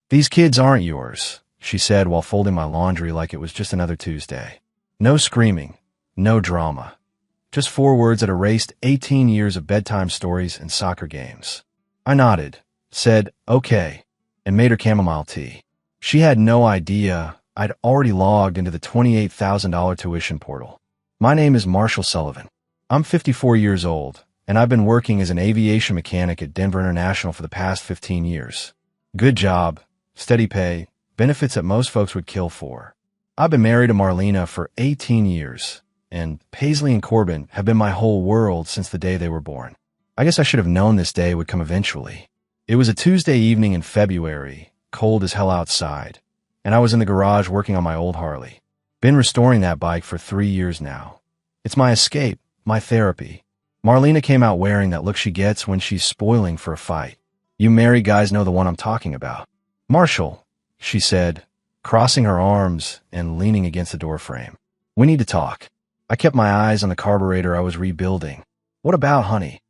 "These kids aren't yours," she said while folding my laundry like it was just another Tuesday. No screaming, no drama. Just 4 words that erased 18 years of bedtime stories and soccer games. I nodded, said, "Okay," and made her chamomile tea. She had no idea I'd already logged into the $28,000 tuition portal. My name is Marshall Sullivan. I'm 54 years old, and I've been working as an aviation mechanic at Denver International for the past 15 years. Good job, steady pay, benefits that most folks would kill for. I've been married to Marlena for 18 years, and Paisley and Corbin have been my whole world since the day they were born. I guess I should have known this day would come eventually. It was a Tuesday evening in February, cold as hell outside, and I was in the garage working on my old Harley. Been restoring that bike for 3 years now. It's my escape, my therapy. Marlena came out wearing that look she gets when she's spoiling for a fight. You married guys know the one I'm talking about. "Marshall," she said, crossing her arms and leaning against the doorframe. "We need to talk." I kept my eyes on the carburetor I was rebuilding. "What about, honey?"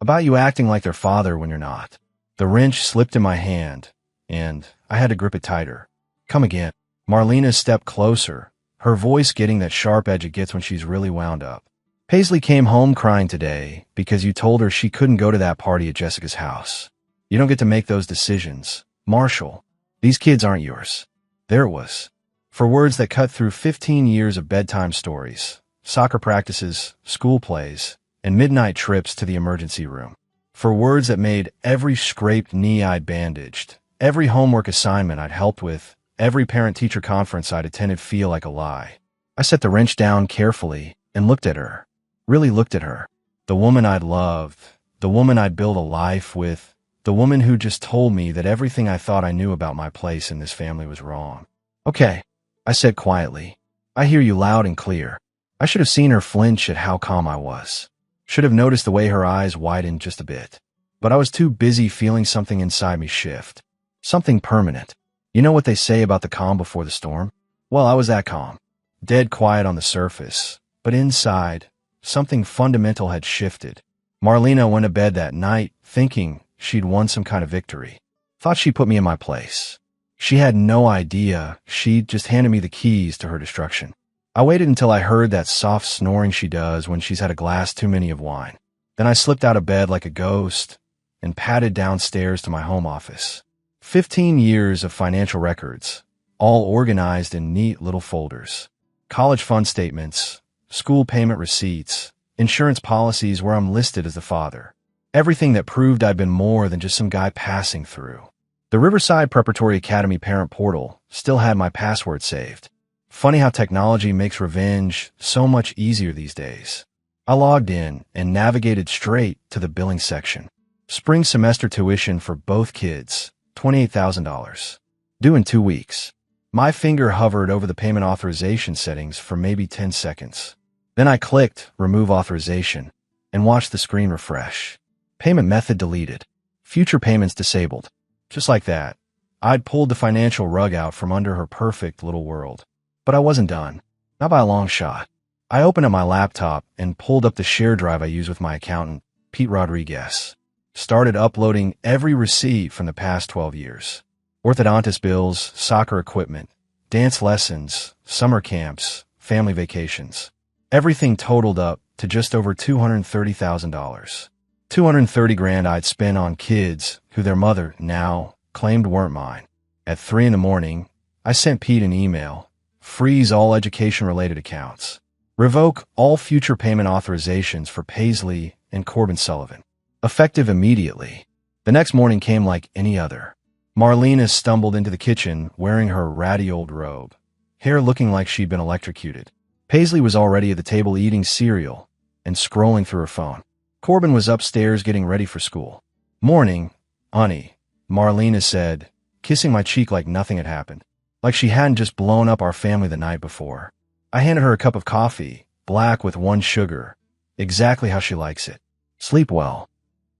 "About you acting like their father when you're not." The wrench slipped in my hand, and I had to grip it tighter. "Come again." Marlena stepped closer, her voice getting that sharp edge it gets when she's really wound up. "Paisley came home crying today because you told her she couldn't go to that party at Jessica's house. You don't get to make those decisions. Marshall, these kids aren't yours." There it was. For words that cut through 15 years of bedtime stories, soccer practices, school plays, and midnight trips to the emergency room. For words that made every scraped knee I'd bandaged, every homework assignment I'd helped with, every parent-teacher conference I'd attended feel like a lie. I set the wrench down carefully and looked at her. Really looked at her. The woman I'd loved, the woman I'd built a life with, the woman who just told me that everything I thought I knew about my place in this family was wrong. "Okay," I said quietly. "I hear you loud and clear." I should have seen her flinch at how calm I was. Should have noticed the way her eyes widened just a bit. But I was too busy feeling something inside me shift. Something permanent. You know what they say about the calm before the storm? Well, I was that calm. Dead quiet on the surface. But inside, something fundamental had shifted. Marlena went to bed that night thinking she'd won some kind of victory. Thought she put me in my place. She had no idea she'd just handed me the keys to her destruction. I waited until I heard that soft snoring she does when she's had a glass too many of wine. Then I slipped out of bed like a ghost and padded downstairs to my home office. 15 years of financial records, all organized in neat little folders. College fund statements, school payment receipts, insurance policies where I'm listed as the father. Everything that proved I'd been more than just some guy passing through. The Riverside Preparatory Academy parent portal still had my password saved. Funny how technology makes revenge so much easier these days. I logged in and navigated straight to the billing section. Spring semester tuition for both kids, $28,000. Due in 2 weeks. My finger hovered over the payment authorization settings for maybe 10 seconds. Then I clicked Remove Authorization and watched the screen refresh. Payment method deleted. Future payments disabled. Just like that, I'd pulled the financial rug out from under her perfect little world. But I wasn't done. Not by a long shot. I opened up my laptop and pulled up the share drive I use with my accountant, Pete Rodriguez. Started uploading every receipt from the past 12 years. Orthodontist bills, soccer equipment, dance lessons, summer camps, family vacations. Everything totaled up to just over $230,000. $230,000 I'd spent on kids who their mother now claimed weren't mine. At 3 a.m, I sent Pete an email. Freeze all education-related accounts. Revoke all future payment authorizations for Paisley and Corbin Sullivan. Effective immediately. The next morning came like any other. Marlena stumbled into the kitchen wearing her ratty old robe, hair looking like she'd been electrocuted. Paisley was already at the table eating cereal and scrolling through her phone. Corbin was upstairs getting ready for school. "Morning, honey," Marlena said, kissing my cheek like nothing had happened. Like she hadn't just blown up our family the night before. I handed her a cup of coffee, black with 1 sugar, exactly how she likes it. "Sleep well."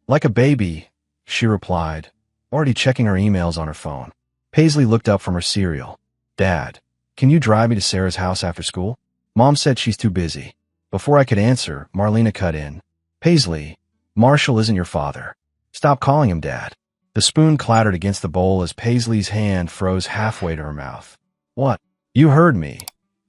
"Like a baby," she replied, already checking her emails on her phone. Paisley looked up from her cereal. "Dad, can you drive me to Sarah's house after school?" Mom said she's too busy. Before I could answer, Marlena cut in. "Paisley, Marshall isn't your father. Stop calling him Dad." The spoon clattered against the bowl as Paisley's hand froze halfway to her mouth. What? You heard me,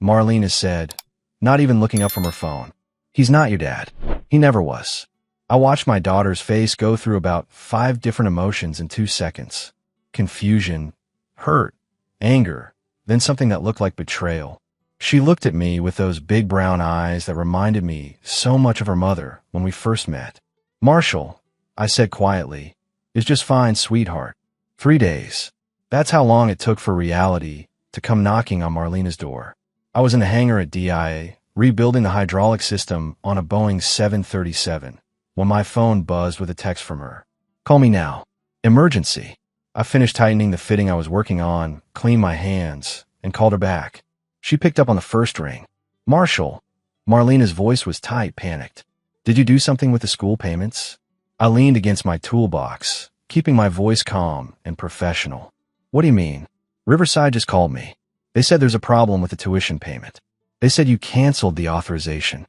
Marlena said, not even looking up from her phone. He's not your dad. He never was. I watched my daughter's face go through about 5 different emotions in 2 seconds. Confusion, hurt, anger, then something that looked like betrayal. She looked at me with those big brown eyes that reminded me so much of her mother when we first met. Marshall, I said quietly, is just fine, sweetheart. 3 days. That's how long it took for reality to come knocking on Marlena's door. I was in a hangar at DIA, rebuilding the hydraulic system on a Boeing 737, when my phone buzzed with a text from her. Call me now. Emergency. I finished tightening the fitting I was working on, cleaned my hands, and called her back. She picked up on the first ring. Marshall. Marlena's voice was tight, panicked. Did you do something with the school payments? I leaned against my toolbox, keeping my voice calm and professional. What do you mean? Riverside just called me. They said there's a problem with the tuition payment. They said you canceled the authorization.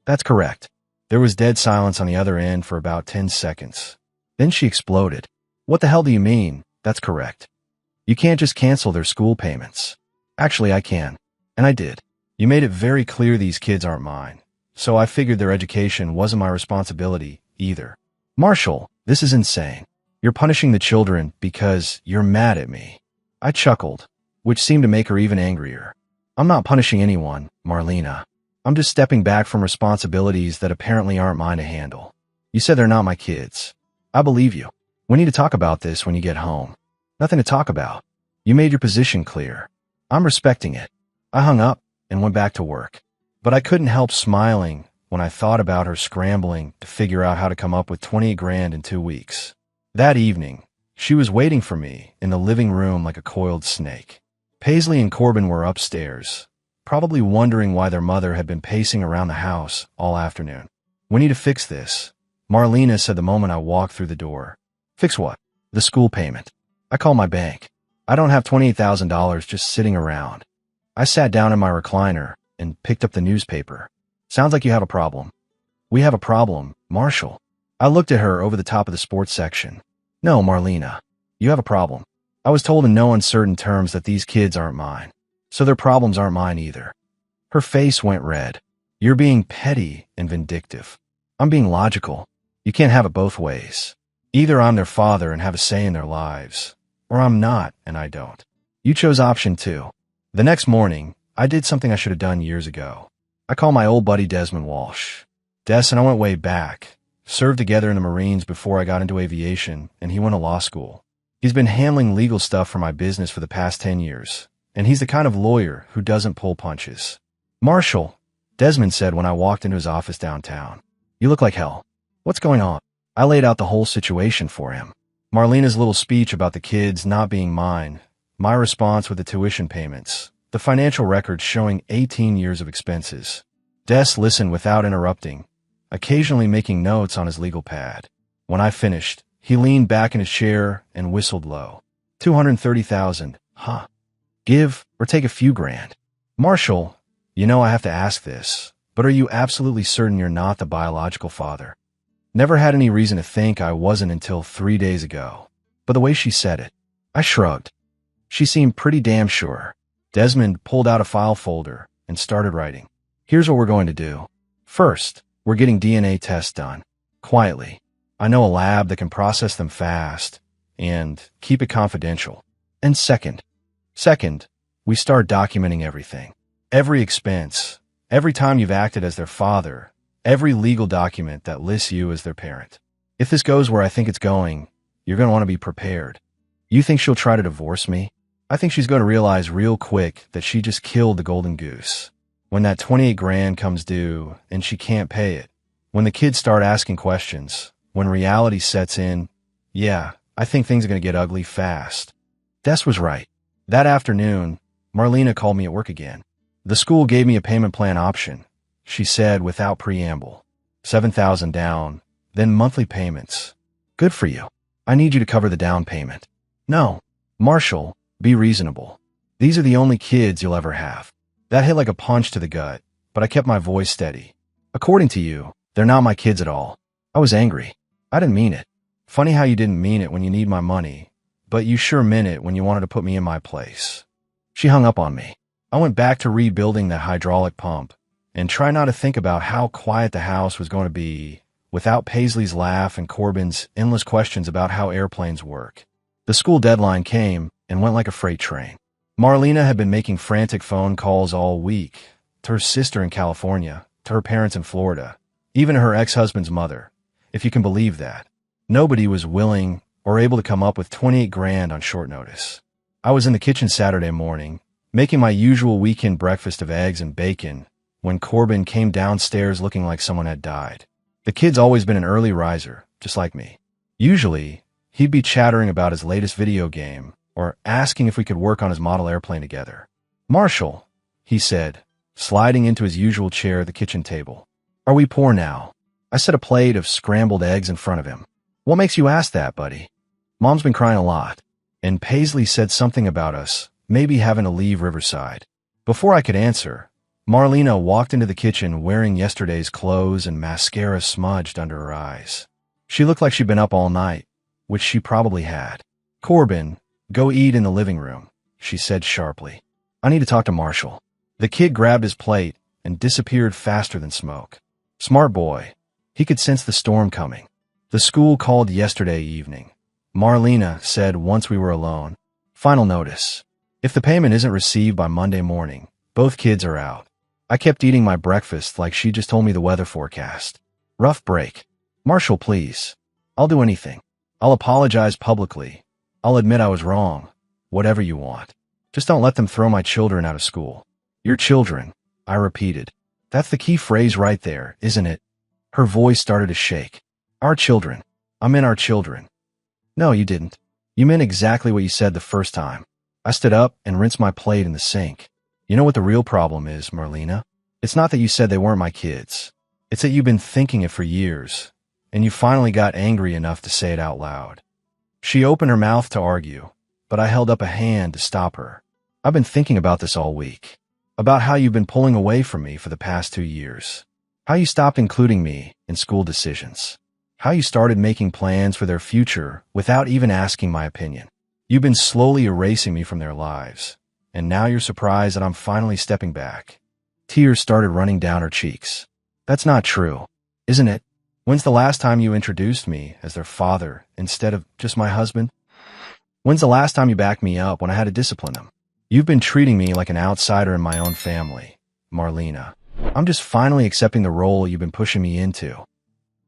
That's correct. There was dead silence on the other end for about 10 seconds. Then she exploded. What the hell do you mean? That's correct. You can't just cancel their school payments. Actually, I can. And I did. You made it very clear these kids aren't mine. So I figured their education wasn't my responsibility either. Marshall, this is insane. You're punishing the children because you're mad at me. I chuckled, which seemed to make her even angrier. I'm not punishing anyone, Marlena. I'm just stepping back from responsibilities that apparently aren't mine to handle. You said they're not my kids. I believe you. We need to talk about this when you get home. Nothing to talk about. You made your position clear. I'm respecting it. I hung up and went back to work. But I couldn't help smiling when I thought about her scrambling to figure out how to come up with 28 grand in 2 weeks. That evening, she was waiting for me in the living room like a coiled snake. Paisley and Corbin were upstairs, probably wondering why their mother had been pacing around the house all afternoon. We need to fix this, Marlena said the moment I walked through the door. Fix what? The school payment. I called my bank. I don't have $28,000 just sitting around. I sat down in my recliner and picked up the newspaper. Sounds like you have a problem. We have a problem, Marshall. I looked at her over the top of the sports section. No, Marlena. You have a problem. I was told in no uncertain terms that these kids aren't mine. So their problems aren't mine either. Her face went red. You're being petty and vindictive. I'm being logical. You can't have it both ways. Either I'm their father and have a say in their lives, or I'm not and I don't. You chose option 2. The next morning, I did something I should have done years ago. I called my old buddy Desmond Walsh. Des and I went way back, served together in the Marines before I got into aviation, and he went to law school. He's been handling legal stuff for my business for the past 10 years, and he's the kind of lawyer who doesn't pull punches. Marshall, Desmond said when I walked into his office downtown. You look like hell. What's going on? I laid out the whole situation for him. Marlena's little speech about the kids not being mine, my response with the tuition payments, the financial records showing 18 years of expenses. Des listened without interrupting, occasionally making notes on his legal pad. When I finished, he leaned back in his chair and whistled low. 230,000, huh? Give or take a few grand. Marshall, you know I have to ask this, but are you absolutely certain you're not the biological father? Never had any reason to think I wasn't until 3 days ago. But the way she said it, I shrugged. She seemed pretty damn sure. Desmond pulled out a file folder and started writing. Here's what we're going to do. First, we're getting DNA tests done. Quietly. I know a lab that can process them fast and keep it confidential. And second, we start documenting everything. Every expense, every time you've acted as their father, every legal document that lists you as their parent. If this goes where I think it's going, you're going to want to be prepared. You think she'll try to divorce me? I think she's going to realize real quick that she just killed the golden goose. When that 28 grand comes due and she can't pay it, when the kids start asking questions, when reality sets in, yeah, I think things are going to get ugly fast. Des was right. That afternoon, Marlena called me at work again. The school gave me a payment plan option, she said without preamble. $7,000 down, then monthly payments. Good for you. I need you to cover the down payment. No, Marshall, be reasonable. These are the only kids you'll ever have. That hit like a punch to the gut, but I kept my voice steady. According to you, they're not my kids at all. I was angry. I didn't mean it. Funny how you didn't mean it when you need my money, but you sure meant it when you wanted to put me in my place. She hung up on me. I went back to rebuilding the hydraulic pump and tried not to think about how quiet the house was going to be without Paisley's laugh and Corbin's endless questions about how airplanes work. The school deadline came and went like a freight train. Marlena had been making frantic phone calls all week, to her sister in California, to her parents in Florida, even to her ex-husband's mother, if you can believe that. Nobody was willing or able to come up with 28 grand on short notice. I was in the kitchen Saturday morning, making my usual weekend breakfast of eggs and bacon, when Corbin came downstairs looking like someone had died. The kid's always been an early riser, just like me. Usually, he'd be chattering about his latest video game or asking if we could work on his model airplane together. "Marshall," he said, sliding into his usual chair at the kitchen table. "Are we poor now?" I set a plate of scrambled eggs in front of him. "What makes you ask that, buddy?" "Mom's been crying a lot, and Paisley said something about us maybe having to leave Riverside." Before I could answer, Marlena walked into the kitchen wearing yesterday's clothes and mascara smudged under her eyes. She looked like she'd been up all night, which she probably had. "Corbin, go eat in the living room," she said sharply. "I need to talk to Marshall." The kid grabbed his plate and disappeared faster than smoke. Smart boy. He could sense the storm coming. The school called yesterday evening. Marlena said once we were alone, "Final notice. If the payment isn't received by Monday morning, both kids are out." I kept eating my breakfast like she just told me the weather forecast. Rough break. "Marshall, please. I'll do anything. I'll apologize publicly. I'll admit I was wrong. Whatever you want. Just don't let them throw my children out of school." "Your children," I repeated. "That's the key phrase right there, isn't it?" Her voice started to shake. "Our children. I meant our children." "No, you didn't. You meant exactly what you said the first time." I stood up and rinsed my plate in the sink. "You know what the real problem is, Marlena? It's not that you said they weren't my kids. It's that you've been thinking it for years, and you finally got angry enough to say it out loud." She opened her mouth to argue, but I held up a hand to stop her. "I've been thinking about this all week. About how you've been pulling away from me for the past 2 years. How you stopped including me in school decisions. How you started making plans for their future without even asking my opinion. You've been slowly erasing me from their lives, and now you're surprised that I'm finally stepping back." Tears started running down her cheeks. "That's not true, isn't it? When's the last time you introduced me as their father instead of just my husband? When's the last time you backed me up when I had to discipline them? You've been treating me like an outsider in my own family, Marlena. I'm just finally accepting the role you've been pushing me into."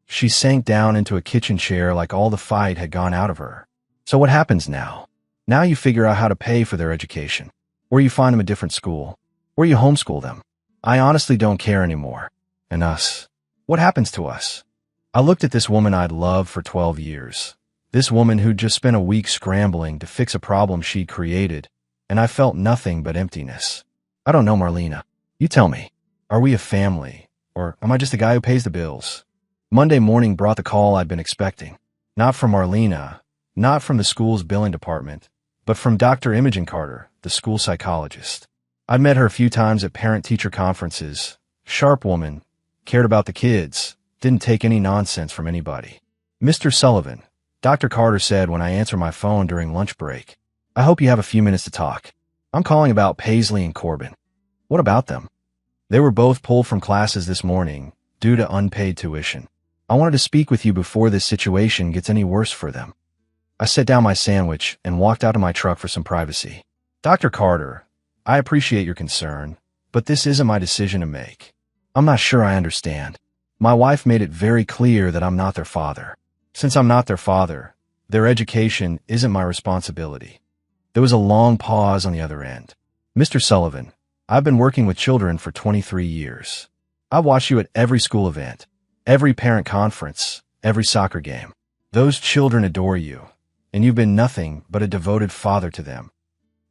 She sank down into a kitchen chair like all the fight had gone out of her. "So what happens now? Now you figure out how to pay for their education. Or you find them a different school. Or you homeschool them. I honestly don't care anymore. And us. What happens to us?" I looked at this woman I'd loved for 12 years. This woman who'd just spent a week scrambling to fix a problem she'd created, and I felt nothing but emptiness. "I don't know, Marlena. You tell me. Are we a family? Or am I just the guy who pays the bills?" Monday morning brought the call I'd been expecting. Not from Marlena, not from the school's billing department, but from Dr. Imogen Carter, the school psychologist. I'd met her a few times at parent-teacher conferences. Sharp woman, cared about the kids, didn't take any nonsense from anybody. "Mr. Sullivan," Dr. Carter said when I answered my phone during lunch break, "I hope you have a few minutes to talk. I'm calling about Paisley and Corbin." "What about them?" "They were both pulled from classes this morning due to unpaid tuition. I wanted to speak with you before this situation gets any worse for them." I set down my sandwich and walked out of my truck for some privacy. "Dr. Carter, I appreciate your concern, but this isn't my decision to make. I'm not sure I understand. My wife made it very clear that I'm not their father. Since I'm not their father, their education isn't my responsibility." There was a long pause on the other end. "Mr. Sullivan, I've been working with children for 23 years. I've watched you at every school event, every parent conference, every soccer game. Those children adore you, and you've been nothing but a devoted father to them."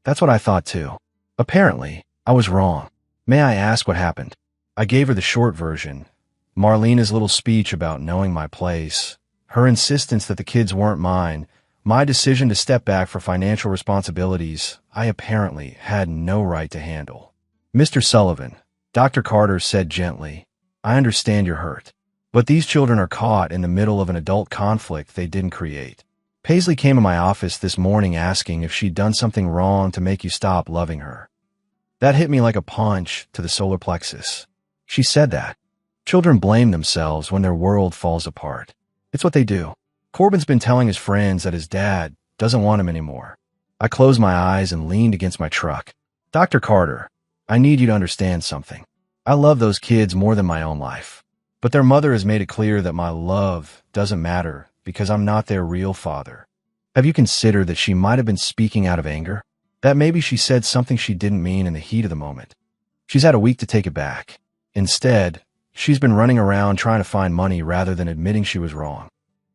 That's what I thought too. Apparently, I was wrong. "May I ask what happened?" I gave her the short version. Marlena's little speech about knowing my place, her insistence that the kids weren't mine, my decision to step back for financial responsibilities I apparently had no right to handle. "Mr. Sullivan," Dr. Carter said gently, "I understand you're hurt. But these children are caught in the middle of an adult conflict they didn't create. Paisley came to my office this morning asking if she'd done something wrong to make you stop loving her. That hit me like a punch to the solar plexus. She said that. Children blame themselves when their world falls apart. It's what they do. Corbin's been telling his friends that his dad doesn't want him anymore. I closed my eyes and leaned against my truck. Dr. Carter, I need you to understand something. I love those kids more than my own life. But their mother has made it clear that my love doesn't matter because I'm not their real father. Have you considered that she might have been speaking out of anger? That maybe she said something she didn't mean in the heat of the moment. She's had a week to take it back. Instead, she's been running around trying to find money rather than admitting she was wrong.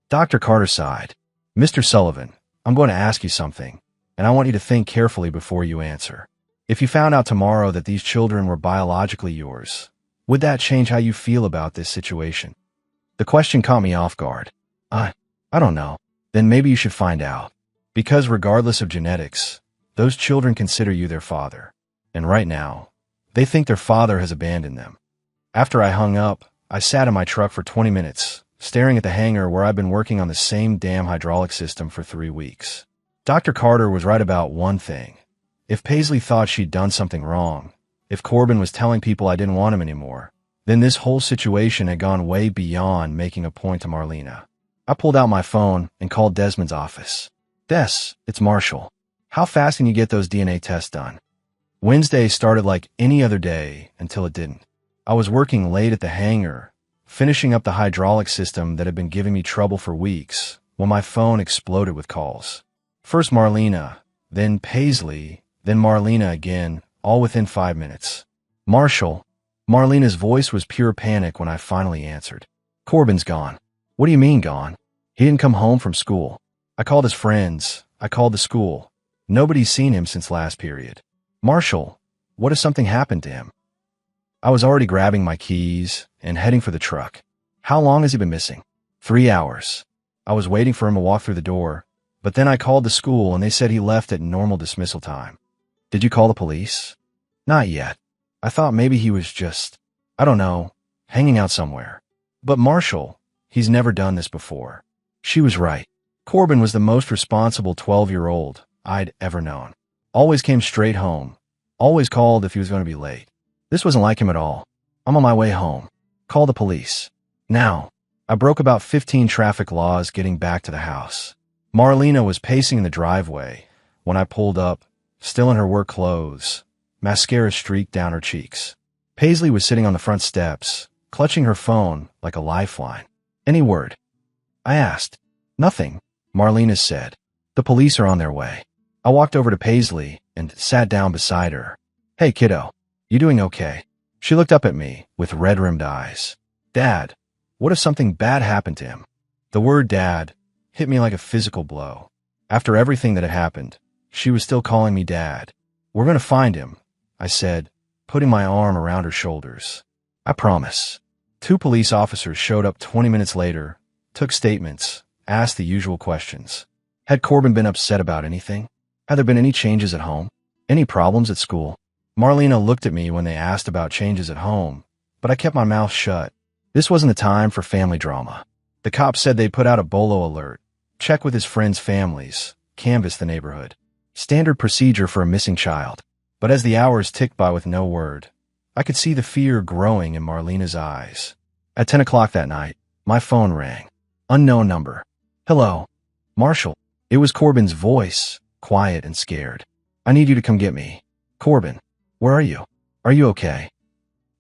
Dr. Carter sighed. Mr. Sullivan, I'm going to ask you something, and I want you to think carefully before you answer. If you found out tomorrow that these children were biologically yours, would that change how you feel about this situation? The question caught me off guard. I don't know. Then maybe you should find out. Because regardless of genetics, those children consider you their father. And right now, they think their father has abandoned them. After I hung up, I sat in my truck for 20 minutes, staring at the hangar where I've been working on the same damn hydraulic system for 3 weeks. Dr. Carter was right about one thing. If Paisley thought she'd done something wrong, if Corbin was telling people I didn't want him anymore, then this whole situation had gone way beyond making a point to Marlena. I pulled out my phone and called Desmond's office. Des, it's Marshall. How fast can you get those DNA tests done? Wednesday started like any other day until it didn't. I was working late at the hangar, finishing up the hydraulic system that had been giving me trouble for weeks, when my phone exploded with calls. First Marlena, then Paisley, then Marlena again, all within 5 minutes. Marshall. Marlena's voice was pure panic when I finally answered. Corbin's gone. What do you mean gone? He didn't come home from school. I called his friends. I called the school. Nobody's seen him since last period. Marshall, what if something happened to him? I was already grabbing my keys and heading for the truck. How long has he been missing? 3 hours. I was waiting for him to walk through the door, but then I called the school and they said he left at normal dismissal time. Did you call the police? Not yet. I thought maybe he was just, I don't know, hanging out somewhere. But Marshall, he's never done this before. She was right. Corbin was the most responsible 12-year-old I'd ever known. Always came straight home. Always called if he was going to be late. This wasn't like him at all. I'm on my way home. Call the police. Now. I broke about 15 traffic laws getting back to the house. Marlena was pacing in the driveway when I pulled up, still in her work clothes, mascara streaked down her cheeks. Paisley was sitting on the front steps, clutching her phone like a lifeline. Any word? I asked. Nothing, Marlena said. The police are on their way. I walked over to Paisley and sat down beside her. Hey, kiddo. You doing okay? She looked up at me with red-rimmed eyes. Dad, what if something bad happened to him? The word dad hit me like a physical blow. After everything that had happened, she was still calling me dad. We're going to find him, I said, putting my arm around her shoulders. I promise. 2 police officers showed up 20 minutes later, took statements, asked the usual questions. Had Corbin been upset about anything? Had there been any changes at home? Any problems at school? Marlena looked at me when they asked about changes at home, but I kept my mouth shut. This wasn't the time for family drama. The cops said they'd put out a bolo alert, check with his friends' families, canvass the neighborhood. Standard procedure for a missing child. But as the hours ticked by with no word, I could see the fear growing in Marlena's eyes. At 10 o'clock that night, my phone rang. Unknown number. Hello. Marshall. It was Corbin's voice, quiet and scared. I need you to come get me. Corbin. Where are you? Are you okay?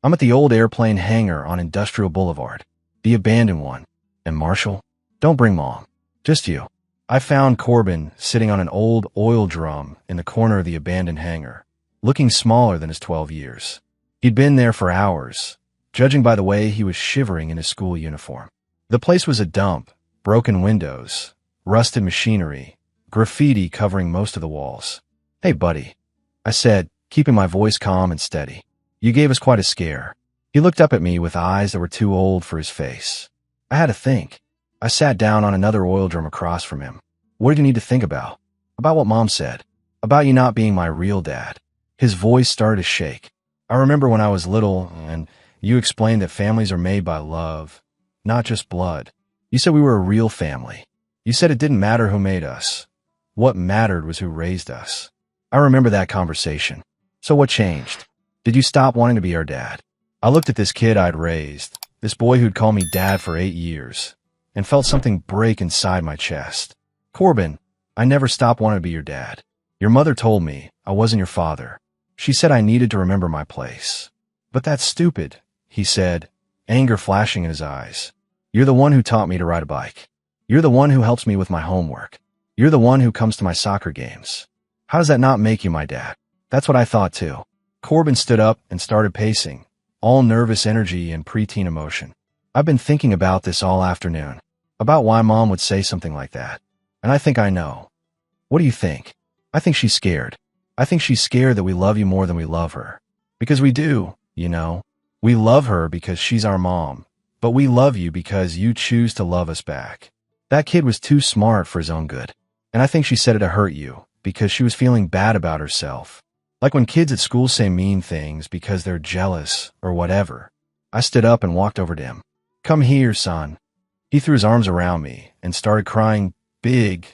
I'm at the old airplane hangar on Industrial Boulevard. The abandoned one. And Marshall? Don't bring Mom. Just you. I found Corbin sitting on an old oil drum in the corner of the abandoned hangar, looking smaller than his 12 years. He'd been there for hours, judging by the way he was shivering in his school uniform. The place was a dump, broken windows, rusted machinery, graffiti covering most of the walls. Hey, buddy, I said, keeping my voice calm and steady. You gave us quite a scare. He looked up at me with eyes that were too old for his face. I had to think. I sat down on another oil drum across from him. What did you need to think about? About what Mom said. About you not being my real dad. His voice started to shake. I remember when I was little and you explained that families are made by love, not just blood. You said we were a real family. You said it didn't matter who made us. What mattered was who raised us. I remember that conversation. So what changed? Did you stop wanting to be our dad? I looked at this kid I'd raised, this boy who'd called me dad for 8 years, and felt something break inside my chest. Corbin, I never stopped wanting to be your dad. Your mother told me I wasn't your father. She said I needed to remember my place. But that's stupid, he said, anger flashing in his eyes. You're the one who taught me to ride a bike. You're the one who helps me with my homework. You're the one who comes to my soccer games. How does that not make you my dad? That's what I thought too. Corbin stood up and started pacing, all nervous energy and preteen emotion. I've been thinking about this all afternoon, about why Mom would say something like that. And I think I know. What do you think? I think she's scared. I think she's scared that we love you more than we love her. Because we do, you know. We love her because she's our mom, but we love you because you choose to love us back. That kid was too smart for his own good. And I think she said it to hurt you, because she was feeling bad about herself. Like when kids at school say mean things because they're jealous or whatever. I stood up and walked over to him. Come here, son. He threw his arms around me and started crying big,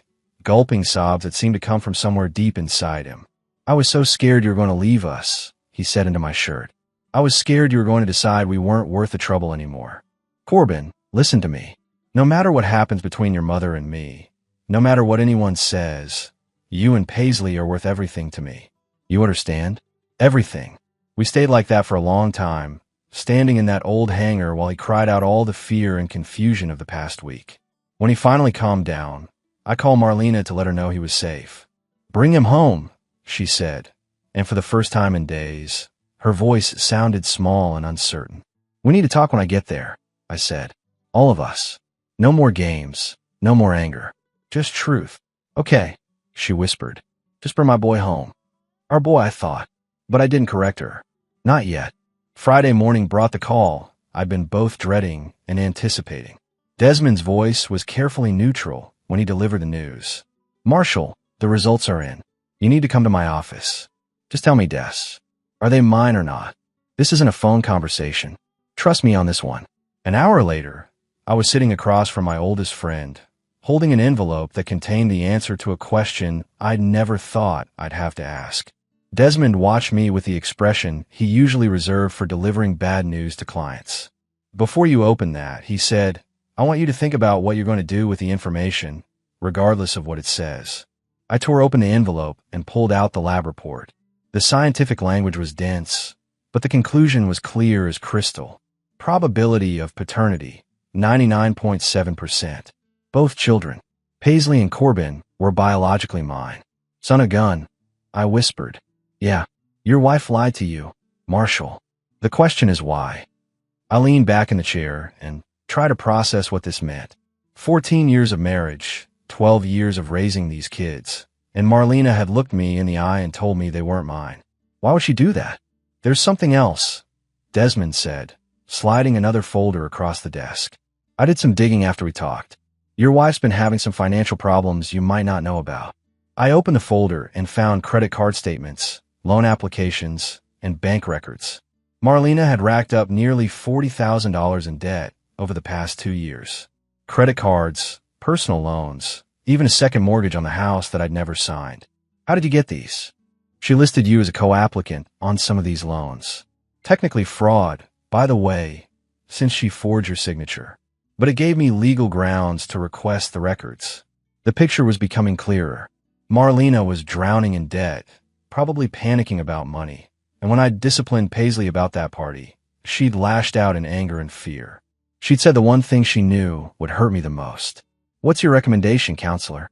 gulping sobs that seemed to come from somewhere deep inside him. I was so scared you were going to leave us, he said into my shirt. I was scared you were going to decide we weren't worth the trouble anymore. Corbin, listen to me. No matter what happens between your mother and me, no matter what anyone says, you and Paisley are worth everything to me. You understand? Everything. We stayed like that for a long time, standing in that old hangar while he cried out all the fear and confusion of the past week. When he finally calmed down, I called Marlena to let her know he was safe. Bring him home, she said, and for the first time in days, her voice sounded small and uncertain. We need to talk when I get there, I said. All of us. No more games, no more anger. Just truth. Okay, she whispered. Just bring my boy home. Our boy, I thought. But I didn't correct her. Not yet. Friday morning brought the call I'd been both dreading and anticipating. Desmond's voice was carefully neutral when he delivered the news. Marshall, the results are in. You need to come to my office. Just tell me, Des. Are they mine or not? This isn't a phone conversation. Trust me on this one. An hour later, I was sitting across from my oldest friend, holding an envelope that contained the answer to a question I'd never thought I'd have to ask. Desmond watched me with the expression he usually reserved for delivering bad news to clients. Before you open that, he said, I want you to think about what you're going to do with the information, regardless of what it says. I tore open the envelope and pulled out the lab report. The scientific language was dense, but the conclusion was clear as crystal. Probability of paternity, 99.7%. Both children, Paisley and Corbin, were biologically mine. Son of gun, I whispered. Yeah, your wife lied to you, Marshall. The question is why. I leaned back in the chair and tried to process what this meant. 14 years of marriage, 12 years of raising these kids, and Marlena had looked me in the eye and told me they weren't mine. Why would she do that? There's something else, Desmond said, sliding another folder across the desk. I did some digging after we talked. Your wife's been having some financial problems you might not know about. I opened the folder and found credit card statements, loan applications, and bank records. Marlena had racked up nearly $40,000 in debt over the past 2 years. Credit cards, personal loans, even a second mortgage on the house that I'd never signed. How did you get these? She listed you as a co-applicant on some of these loans. Technically fraud, by the way, since she forged your signature. But it gave me legal grounds to request the records. The picture was becoming clearer. Marlena was drowning in debt, probably panicking about money. And when I disciplined Paisley about that party, she'd lashed out in anger and fear. She'd said the one thing she knew would hurt me the most. What's your recommendation, counselor?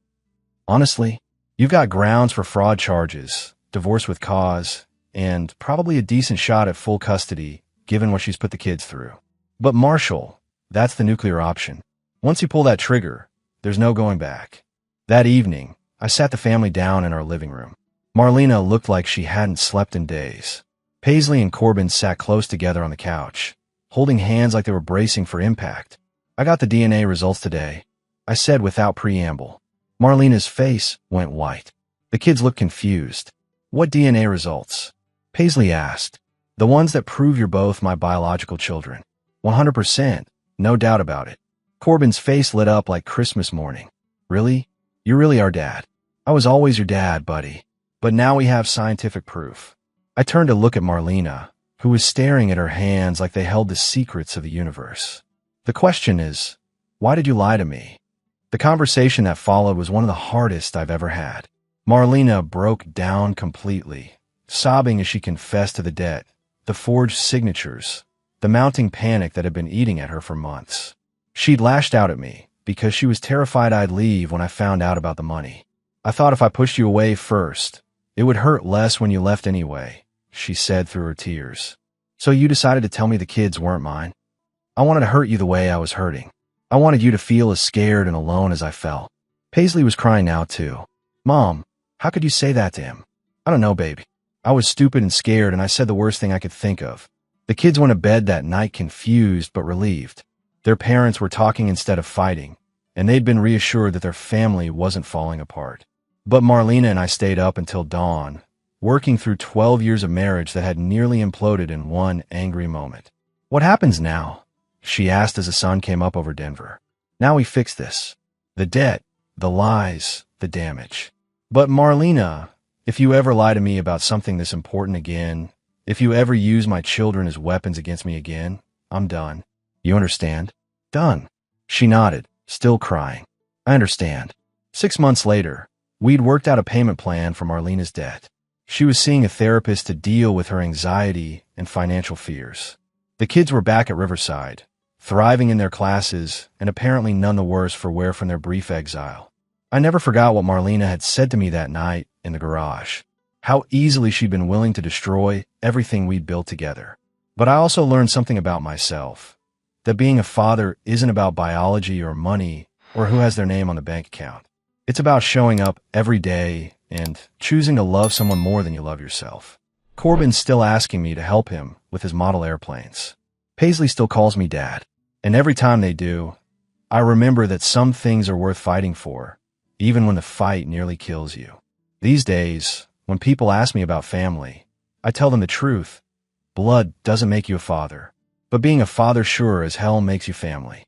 Honestly, you've got grounds for fraud charges, divorce with cause, and probably a decent shot at full custody, given what she's put the kids through. But Marshall, that's the nuclear option. Once you pull that trigger, there's no going back. That evening, I sat the family down in our living room. Marlena looked like she hadn't slept in days. Paisley and Corbin sat close together on the couch, holding hands like they were bracing for impact. I got the DNA results today, I said without preamble. Marlena's face went white. The kids looked confused. What DNA results? Paisley asked. The ones that prove you're both my biological children. 100%, No doubt about it. Corbin's face lit up like Christmas morning. Really? You really are Dad? I was always your dad, buddy. But now we have scientific proof. I turned to look at Marlena, who was staring at her hands like they held the secrets of the universe. The question is, why did you lie to me? The conversation that followed was one of the hardest I've ever had. Marlena broke down completely, sobbing as she confessed to the debt, the forged signatures, the mounting panic that had been eating at her for months. She'd lashed out at me because she was terrified I'd leave when I found out about the money. I thought if I pushed you away first, it would hurt less when you left anyway, she said through her tears. So you decided to tell me the kids weren't mine? I wanted to hurt you the way I was hurting. I wanted you to feel as scared and alone as I felt. Paisley was crying now too. Mom, how could you say that to him? I don't know, baby. I was stupid and scared, and I said the worst thing I could think of. The kids went to bed that night confused but relieved. Their parents were talking instead of fighting, and they'd been reassured that their family wasn't falling apart. But Marlena and I stayed up until dawn, working through 12 years of marriage that had nearly imploded in one angry moment. What happens now? She asked as the sun came up over Denver. Now we fix this. The debt, the lies, the damage. But Marlena, if you ever lie to me about something this important again, if you ever use my children as weapons against me again, I'm done. You understand? Done. She nodded, still crying. I understand. 6 months later, we'd worked out a payment plan for Marlena's debt. She was seeing a therapist to deal with her anxiety and financial fears. The kids were back at Riverside, thriving in their classes and apparently none the worse for wear from their brief exile. I never forgot what Marlena had said to me that night in the garage, how easily she'd been willing to destroy everything we'd built together. But I also learned something about myself, that being a father isn't about biology or money or who has their name on the bank account. It's about showing up every day and choosing to love someone more than you love yourself. Corbin's still asking me to help him with his model airplanes. Paisley still calls me Dad, and every time they do, I remember that some things are worth fighting for, even when the fight nearly kills you. These days, when people ask me about family, I tell them the truth. Blood doesn't make you a father, but being a father sure as hell makes you family.